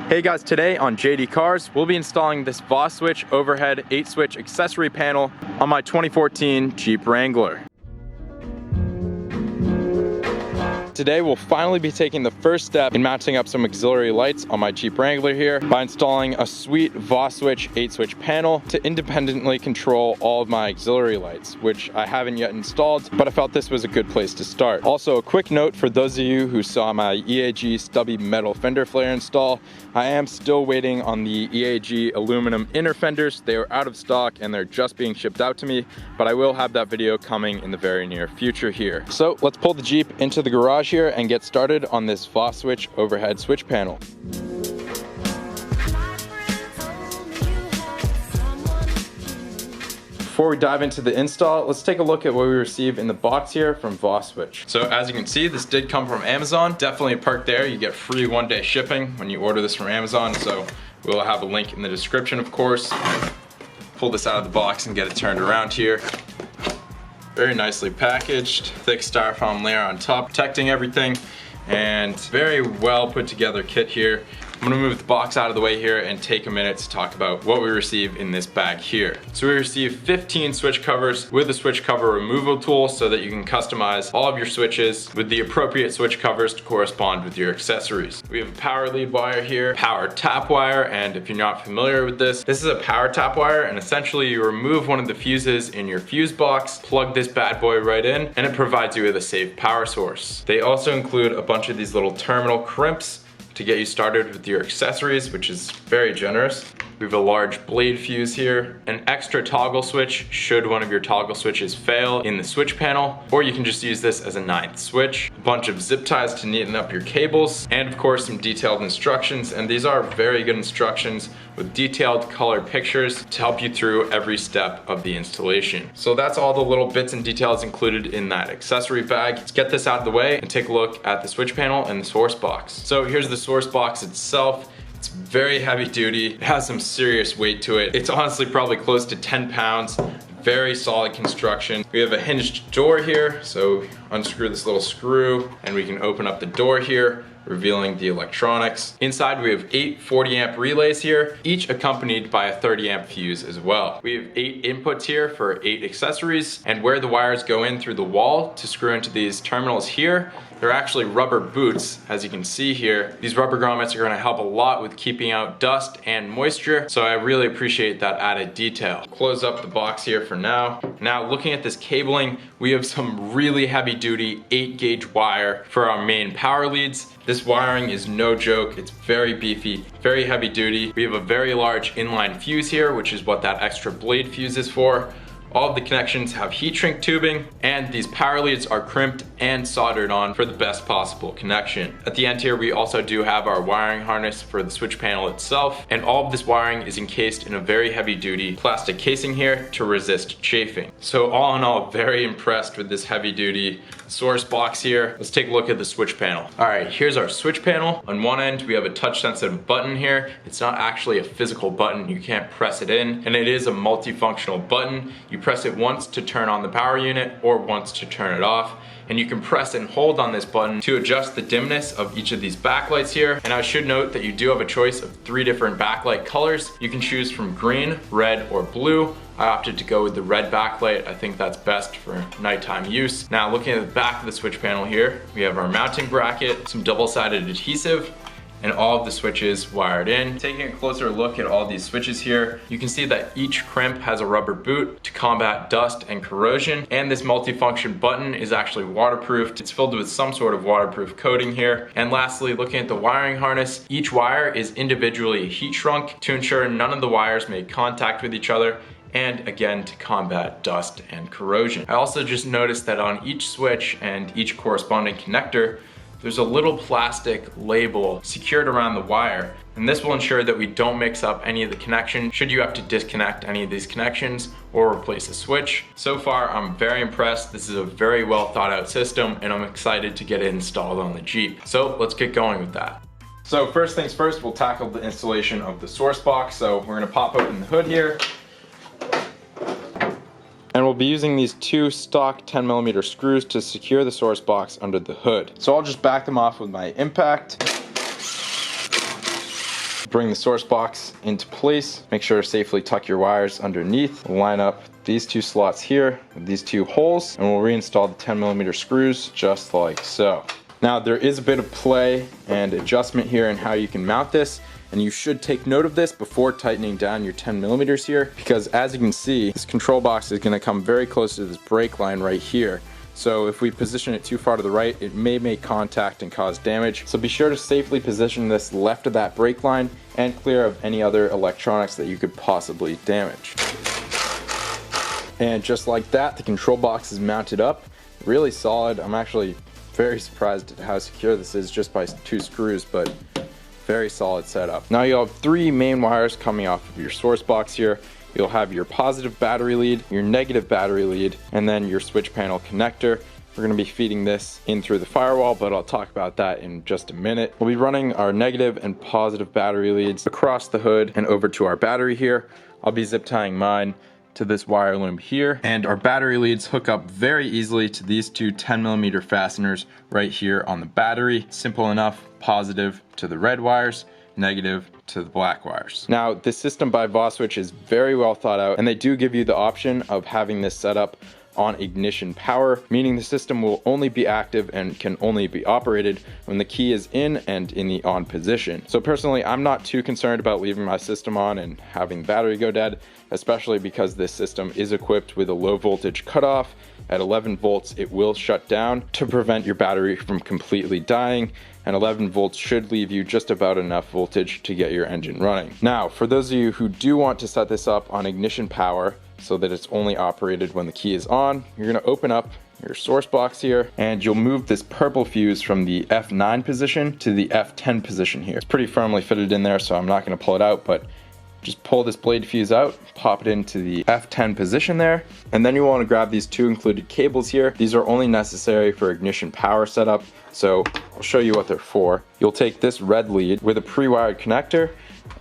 Hey guys, today on JD Cars, we'll be installing this Voswitch overhead 8-switch accessory panel on my 2014 Jeep Wrangler. Today we'll finally be taking the first step in mounting up some auxiliary lights on my Jeep Wrangler here by installing a sweet Voswitch 8-switch panel to independently control all of my auxiliary lights, which I haven't yet installed, but I felt this was a good place to start. Also, a quick note for those of you who saw my EAG stubby metal fender flare install, I am still waiting on the EAG aluminum inner fenders. They are out of stock and they're just being shipped out to me, but I will have that video coming in the very near future here. So let's pull the Jeep into the garage here and get started on this Voswitch overhead switch panel. Before we dive into the install, let's take a look at what we received in the box here from Voswitch. So as you can see, this did come from Amazon. Definitely a perk there. You get free 1-day shipping when you order this from Amazon. So we'll have a link in the description, of course. Pull this out of the box and get it turned around here. Very nicely packaged, thick styrofoam layer on top, protecting everything, and very well put together kit here. I'm gonna move the box out of the way here and take a minute to talk about what we receive in this bag here. So we received 15 switch covers with a switch cover removal tool so that you can customize all of your switches with the appropriate switch covers to correspond with your accessories. We have a power lead wire here, power tap wire, and if you're not familiar with this is a power tap wire, and essentially you remove one of the fuses in your fuse box, plug this bad boy right in, and it provides you with a safe power source. They also include a bunch of these little terminal crimps to get you started with your accessories, which is very generous. We have a large blade fuse here, an extra toggle switch should one of your toggle switches fail in the switch panel, or you can just use this as a 9th switch, a bunch of zip ties to neaten up your cables, and of course some detailed instructions, and these are very good instructions with detailed color pictures to help you through every step of the installation. So that's all the little bits and details included in that accessory bag. Let's get this out of the way and take a look at the switch panel and the source box. So here's the source box itself. It's very heavy duty. It has some serious weight to it. It's honestly probably close to 10 pounds. Very solid construction. We have a hinged door here, so unscrew this little screw and we can open up the door here, revealing the electronics. Inside we have 8 40 amp relays here, each accompanied by a 30 amp fuse as well. We have 8 inputs here for 8 accessories, and where the wires go in through the wall to screw into these terminals here, they're actually rubber boots, as you can see here. These rubber grommets are gonna help a lot with keeping out dust and moisture, so I really appreciate that added detail. Close up the box here for now. Now looking at this cabling, we have some really heavy duty 8-gauge wire for our main power leads. This wiring is no joke. It's very beefy, very heavy duty. We have a very large inline fuse here, which is what that extra blade fuse is for. All of the connections have heat shrink tubing, and these power leads are crimped and soldered on for the best possible connection. At the end here, we also do have our wiring harness for the switch panel itself, and all of this wiring is encased in a very heavy duty plastic casing here to resist chafing. So all in all, very impressed with this heavy duty source box here. Let's take a look at the switch panel. All right, here's our switch panel. On one end, we have a touch sensitive button here. It's not actually a physical button. You can't press it in, and it is a multifunctional button. You press it once to turn on the power unit or once to turn it off, and you can press and hold on this button to adjust the dimness of each of these backlights here. And I should note that you do have a choice of 3 different backlight colors. You can choose from green, red, or blue. I opted to go with the red backlight. I think that's best for nighttime use. Now looking at the back of the switch panel here, we have our mounting bracket, some double-sided adhesive, and all of the switches wired in. Taking a closer look at all these switches here, you can see that each crimp has a rubber boot to combat dust and corrosion, and this multifunction button is actually waterproofed. It's filled with some sort of waterproof coating here. And lastly, looking at the wiring harness, each wire is individually heat shrunk to ensure none of the wires make contact with each other, and again to combat dust and corrosion. I also just noticed that on each switch and each corresponding connector, there's a little plastic label secured around the wire, and this will ensure that we don't mix up any of the connection should you have to disconnect any of these connections or replace a switch. So far, I'm very impressed. This is a very well thought out system, and I'm excited to get it installed on the Jeep. So let's get going with that. So first things first, we'll tackle the installation of the source box. So we're gonna pop open the hood here. And we'll be using these 2 stock 10mm screws to secure the source box under the hood. So I'll just back them off with my impact. bring the source box into place. Make sure to safely tuck your wires underneath. Line up these two slots here with these two holes, and we'll reinstall the 10mm screws just like so. Now there is a bit of play and adjustment here in how you can mount this, and you should take note of this before tightening down your 10mm here, because as you can see, this control box is going to come very close to this brake line right here. So if we position it too far to the right, it may make contact and cause damage. So be sure to safely position this left of that brake line and clear of any other electronics that you could possibly damage. And just like that, the control box is mounted up, really solid. I'm actually very surprised at how secure this is just by 2 screws, but very solid setup. Now you'll have 3 main wires coming off of your source box here. You'll have your positive battery lead, your negative battery lead, and then your switch panel connector. We're going to be feeding this in through the firewall, but I'll talk about that in just a minute. We'll be running our negative and positive battery leads across the hood and over to our battery here. I'll be zip tying mine to this wire loom here, and our battery leads hook up very easily to these 2 10mm fasteners right here on the battery. Simple enough. Positive to the red wires, negative to the black wires. Now this system by Voswitch is very well thought out, and they do give you the option of having this set up on ignition power, meaning the system will only be active and can only be operated when the key is in and in the on position. So personally, I'm not too concerned about leaving my system on and having the battery go dead, especially because this system is equipped with a low voltage cutoff. At 11 volts, it will shut down to prevent your battery from completely dying, and 11 volts should leave you just about enough voltage to get your engine running. Now, for those of you who do want to set this up on ignition power so that it's only operated when the key is on, you're gonna open up your source box here, and you'll move this purple fuse from the F9 position to the F10 position here. It's pretty firmly fitted in there, so I'm not gonna pull it out, but just pull this blade fuse out, pop it into the F10 position there, and then you want to grab these 2 included cables here. These are only necessary for ignition power setup, so I'll show you what they're for. You'll take this red lead with a pre-wired connector,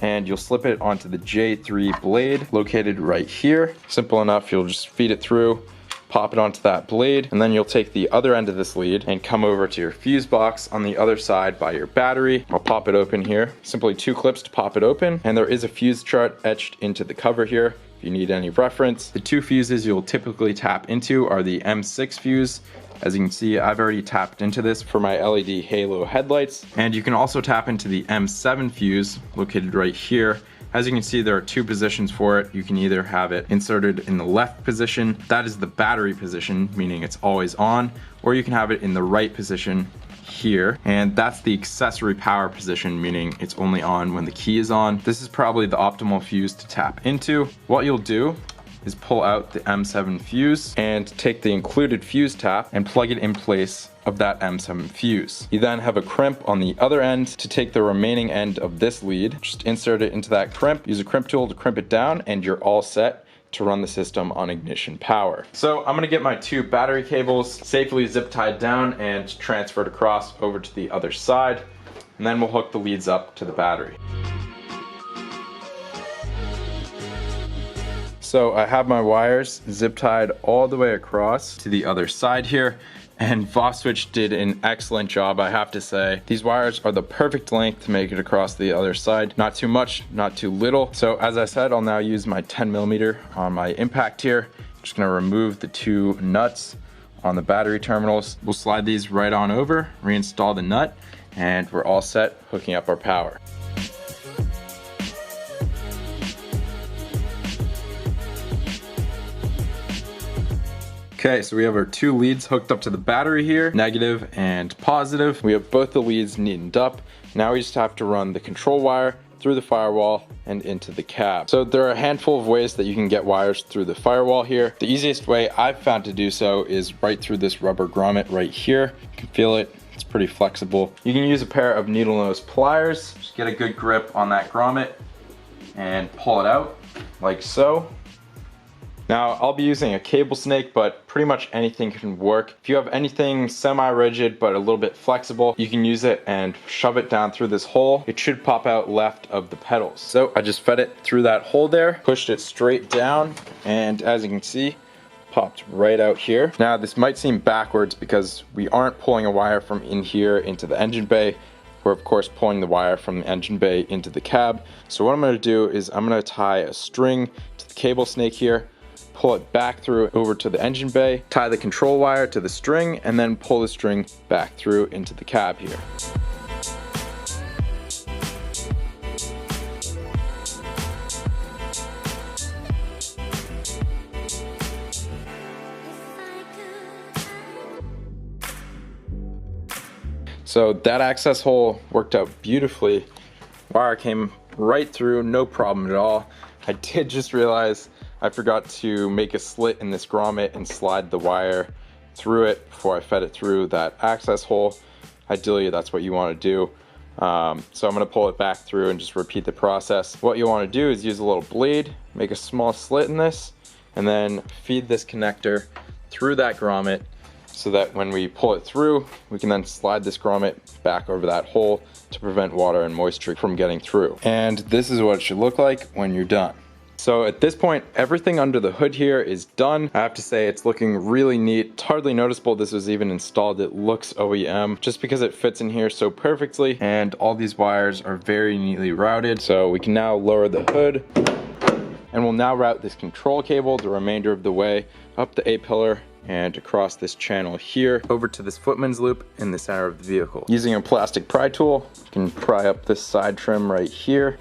and you'll slip it onto the J3 blade located right here. Simple enough. You'll just feed it through, pop it onto that blade, and then you'll take the other end of this lead and come over to your fuse box on the other side by your battery. I'll pop it open here. Simply 2 clips to pop it open, and there is a fuse chart etched into the cover here if you need any reference. The 2 fuses you'll typically tap into are the M6 fuse. As you can see, I've already tapped into this for my LED halo headlights, and you can also tap into the M7 fuse located right here. As you can see, there are 2 positions for it. You can either have it inserted in the left position, that is the battery position, meaning it's always on, or you can have it in the right position here, and that's the accessory power position, meaning it's only on when the key is on. This is probably the optimal fuse to tap into. What you'll do is pull out the M7 fuse and take the included fuse tap and plug it in place of that M7 fuse. You then have a crimp on the other end to take the remaining end of this lead, just insert it into that crimp, use a crimp tool to crimp it down, and you're all set to run the system on ignition power. So I'm gonna get my 2 battery cables safely zip tied down and transferred across over to the other side, and then we'll hook the leads up to the battery. So I have my wires zip tied all the way across to the other side here, and Voswitch did an excellent job, I have to say. These wires are the perfect length to make it across the other side. Not too much, not too little. So as I said, I'll now use my 10mm on my impact here. Just gonna remove the 2 nuts on the battery terminals. We'll slide these right on over, reinstall the nut, and we're all set hooking up our power. Okay, so we have our 2 leads hooked up to the battery here, negative and positive. We have both the leads neatened up. Now we just have to run the control wire through the firewall and into the cab. So there are a handful of ways that you can get wires through the firewall here. The easiest way I've found to do so is right through this rubber grommet right here. You can feel it, it's pretty flexible. You can use a pair of needle nose pliers, just get a good grip on that grommet and pull it out like so. Now I'll be using a cable snake, but pretty much anything can work. If you have anything semi-rigid but a little bit flexible, you can use it and shove it down through this hole. It should pop out left of the pedals. So I just fed it through that hole there, pushed it straight down, and as you can see, popped right out here. Now this might seem backwards because we aren't pulling a wire from in here into the engine bay. we're of course pulling the wire from the engine bay into the cab. So what I'm going to do is I'm going to tie a string to the cable snake here, pull it back through over to the engine bay, tie the control wire to the string, and then pull the string back through into the cab here. So that access hole worked out beautifully. Wire came right through, no problem at all. I did just realize I forgot to make a slit in this grommet and slide the wire through it before I fed it through that access hole. Ideally, that's what you want to do. So I'm going to pull it back through and just repeat the process. What you want to do is use a little blade, make a small slit in this, and then feed this connector through that grommet so that when we pull it through, we can then slide this grommet back over that hole to prevent water and moisture from getting through. And this is what it should look like when you're done. So at this point, everything under the hood here is done. I have to say it's looking really neat. It's hardly noticeable this was even installed. It looks OEM just because it fits in here so perfectly, and all these wires are very neatly routed. So we can now lower the hood, and we'll now route this control cable the remainder of the way up the A-pillar and across this channel here over to this footman's loop in the center of the vehicle. Using a plastic pry tool, you can pry up this side trim right here.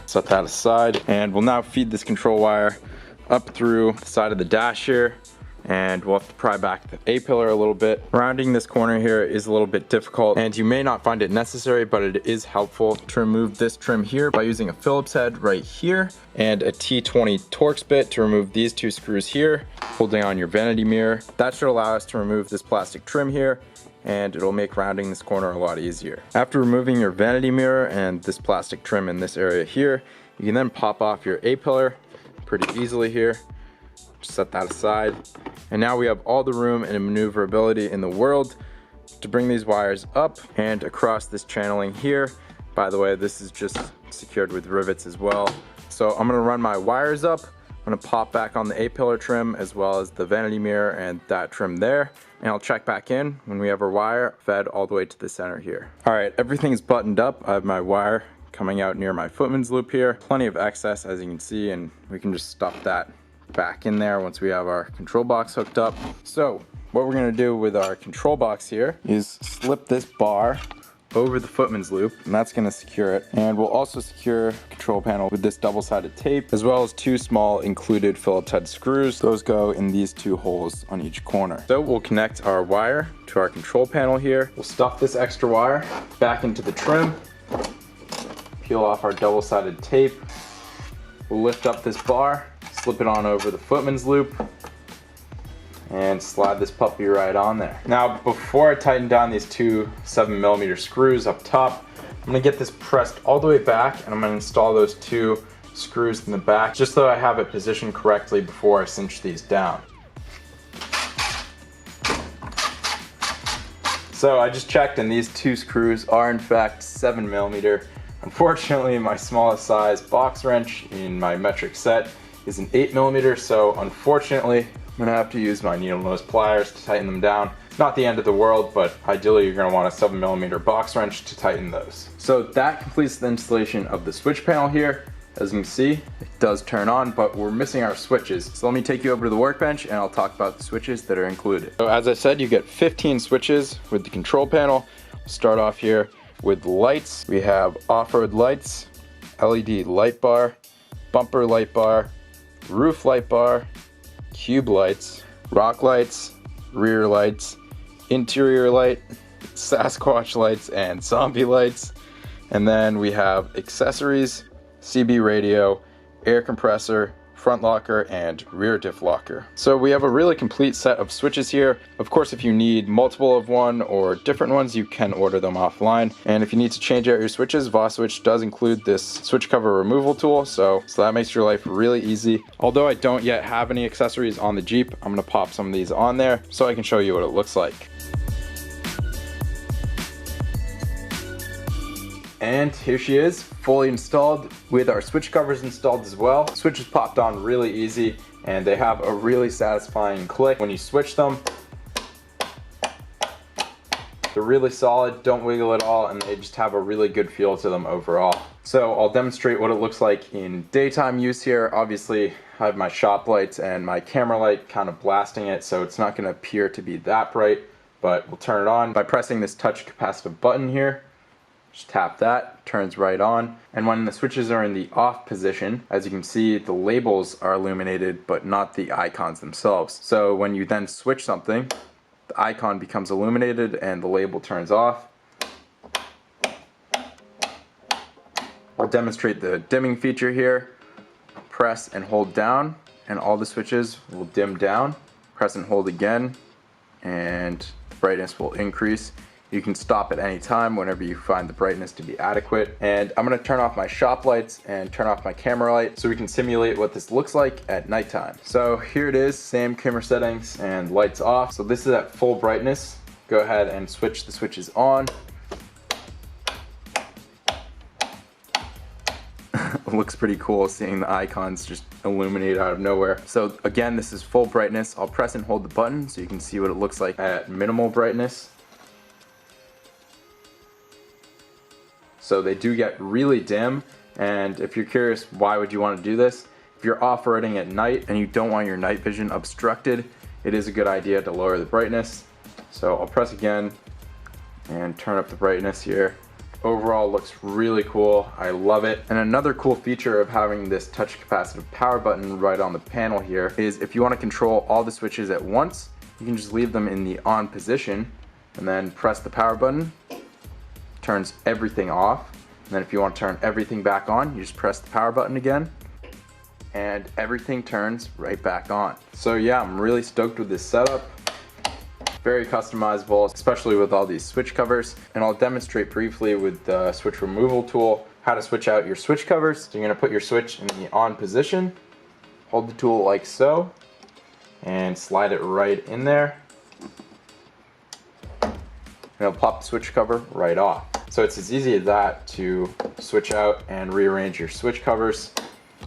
Set that aside, and we'll now feed this control wire up through the side of the dash here, and we'll have to pry back the A-pillar a little bit. Rounding this corner here is a little bit difficult, and you may not find it necessary, but it is helpful to remove this trim here by using a Phillips head right here and a T20 Torx bit to remove these two screws here, holding on your vanity mirror. That should allow us to remove this plastic trim here, and it'll make rounding this corner a lot easier. After removing your vanity mirror and this plastic trim in this area here, you can then pop off your A-pillar pretty easily here. Just set that aside. And now we have all the room and maneuverability in the world to bring these wires up and across this channeling here. By the way, this is just secured with rivets as well. So I'm gonna run my wires up. I'm gonna pop back on the A-pillar trim as well as the vanity mirror and that trim there. And I'll check back in when we have our wire fed all the way to the center here. All right, everything's buttoned up. I have my wire coming out near my footman's loop here. Plenty of excess, as you can see, and we can just stuff that back in there once we have our control box hooked up. So what we're gonna do with our control box here is slip this bar over the footman's loop, and that's gonna secure it. And we'll also secure the control panel with this double-sided tape, as well as two small included Phillips head screws. Those go in these two holes on each corner. So we'll connect our wire to our control panel here. We'll stuff this extra wire back into the trim, peel off our double-sided tape. We'll lift up this bar, slip it on over the footman's loop, and slide this puppy right on there. Now, before I tighten down these two 7mm screws up top, I'm gonna get this pressed all the way back, and I'm gonna install those two screws in the back, just so I have it positioned correctly before I cinch these down. So I just checked, and these two screws are in fact 7mm. Unfortunately, my smallest size box wrench in my metric set is an 8mm, so unfortunately, I'm gonna have to use my needle nose pliers to tighten them down. It's not the end of the world, but ideally you're gonna want a 7mm box wrench to tighten those. So that completes the installation of the switch panel here. As you can see, it does turn on, but we're missing our switches. So let me take you over to the workbench and I'll talk about the switches that are included. So as I said, you get 15 switches with the control panel. We'll start off here with lights. We have off-road lights, LED light bar, bumper light bar, roof light bar, cube lights, rock lights, rear lights, interior light, Sasquatch lights, and zombie lights. And then we have accessories, CB radio, air compressor, front locker, and rear diff locker. So we have a really complete set of switches here. Of course, if you need multiple of one or different ones, you can order them offline. And if you need to change out your switches, Voswitch does include this switch cover removal tool, so that makes your life really easy. Although I don't yet have any accessories on the Jeep, I'm gonna pop some of these on there so I can show you what it looks like. And here she is, fully installed with our switch covers installed as well. Switches popped on really easy, and they have a really satisfying click when you switch them. They're really solid, don't wiggle at all, and they just have a really good feel to them overall. So I'll demonstrate what it looks like in daytime use here. Obviously, I have my shop lights and my camera light kind of blasting it, so it's not going to appear to be that bright, but we'll turn it on by pressing this touch capacitive button here. Just tap that, turns right on. And when the switches are in the off position, as you can see, the labels are illuminated, but not the icons themselves. So when you then switch something, the icon becomes illuminated and the label turns off. I'll demonstrate the dimming feature here. Press and hold down, and all the switches will dim down. Press and hold again, and the brightness will increase. You can stop at any time whenever you find the brightness to be adequate. And I'm going to turn off my shop lights and turn off my camera light so we can simulate what this looks like at nighttime. So here it is, same camera settings and lights off. So this is at full brightness. Go ahead and switch the switches on. It looks pretty cool seeing the icons just illuminate out of nowhere. So again, this is full brightness. I'll press and hold the button so you can see what it looks like at minimal brightness. So they do get really dim, and if you're curious why would you want to do this, if you're off-roading at night and you don't want your night vision obstructed, it is a good idea to lower the brightness. So I'll press again and turn up the brightness here. Overall looks really cool, I love it. And another cool feature of having this touch capacitive power button right on the panel here is if you want to control all the switches at once, you can just leave them in the on position and then press the power button. Turns everything off, and then if you want to turn everything back on, you just press the power button again and everything turns right back on. So yeah, I'm really stoked with this setup. Very customizable, especially with all these switch covers, and I'll demonstrate briefly with the switch removal tool how to switch out your switch covers. So you're going to put your switch in the on position, hold the tool like so, and slide it right in there. And it'll pop the switch cover right off. So it's as easy as that to switch out and rearrange your switch covers.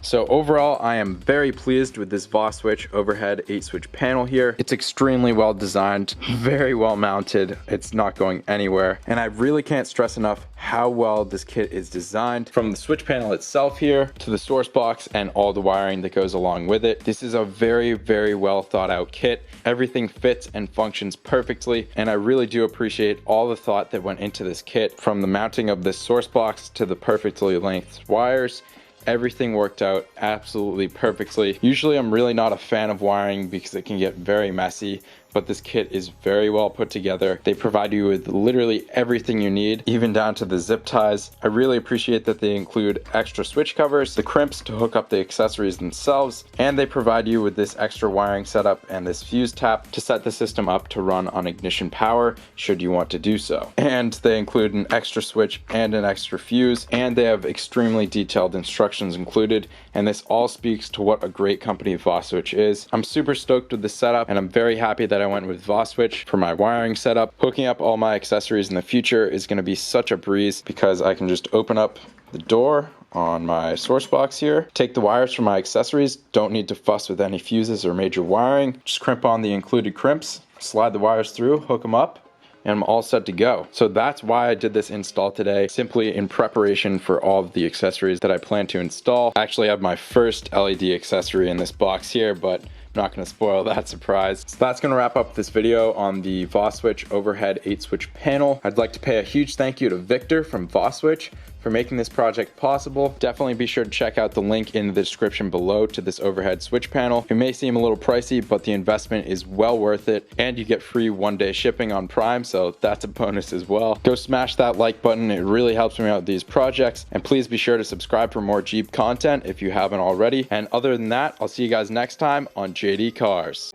So overall, I am very pleased with this Voswitch overhead 8-switch panel here. It's extremely well designed, very well mounted. It's not going anywhere. And I really can't stress enough how well this kit is designed. From the switch panel itself here to the source box and all the wiring that goes along with it. This is a very, very well thought out kit. Everything fits and functions perfectly. And I really do appreciate all the thought that went into this kit, from the mounting of this source box to the perfectly length wires. Everything worked out absolutely perfectly. Usually I'm really not a fan of wiring because it can get very messy, but this kit is very well put together. They provide you with literally everything you need, even down to the zip ties. I really appreciate that they include extra switch covers, the crimps to hook up the accessories themselves, and they provide you with this extra wiring setup and this fuse tap to set the system up to run on ignition power should you want to do so. And they include an extra switch and an extra fuse, and they have extremely detailed instructions included, and this all speaks to what a great company Voswitch is. I'm super stoked with this setup, and I'm very happy that I went with Voswitch for my wiring setup. Hooking up all my accessories in the future is going to be such a breeze because I can just open up the door on my source box here, take the wires from my accessories, don't need to fuss with any fuses or major wiring, just crimp on the included crimps, slide the wires through, hook them up, and I'm all set to go. So that's why I did this install today, simply in preparation for all of the accessories that I plan to install. I actually have my first LED accessory in this box here, but I'm not going to spoil that surprise. So that's going to wrap up this video on the Voswitch overhead 8-switch panel. I'd like to pay a huge thank you to Victor from Voswitch for making this project possible. Definitely be sure to check out the link in the description below to this overhead switch panel. It may seem a little pricey, but the investment is well worth it, and you get free 1-day shipping on Prime, so that's a bonus as well. Go smash that like button, it really helps me out with these projects, and please be sure to subscribe for more Jeep content if you haven't already. And other than that, I'll see you guys next time on JD Cars.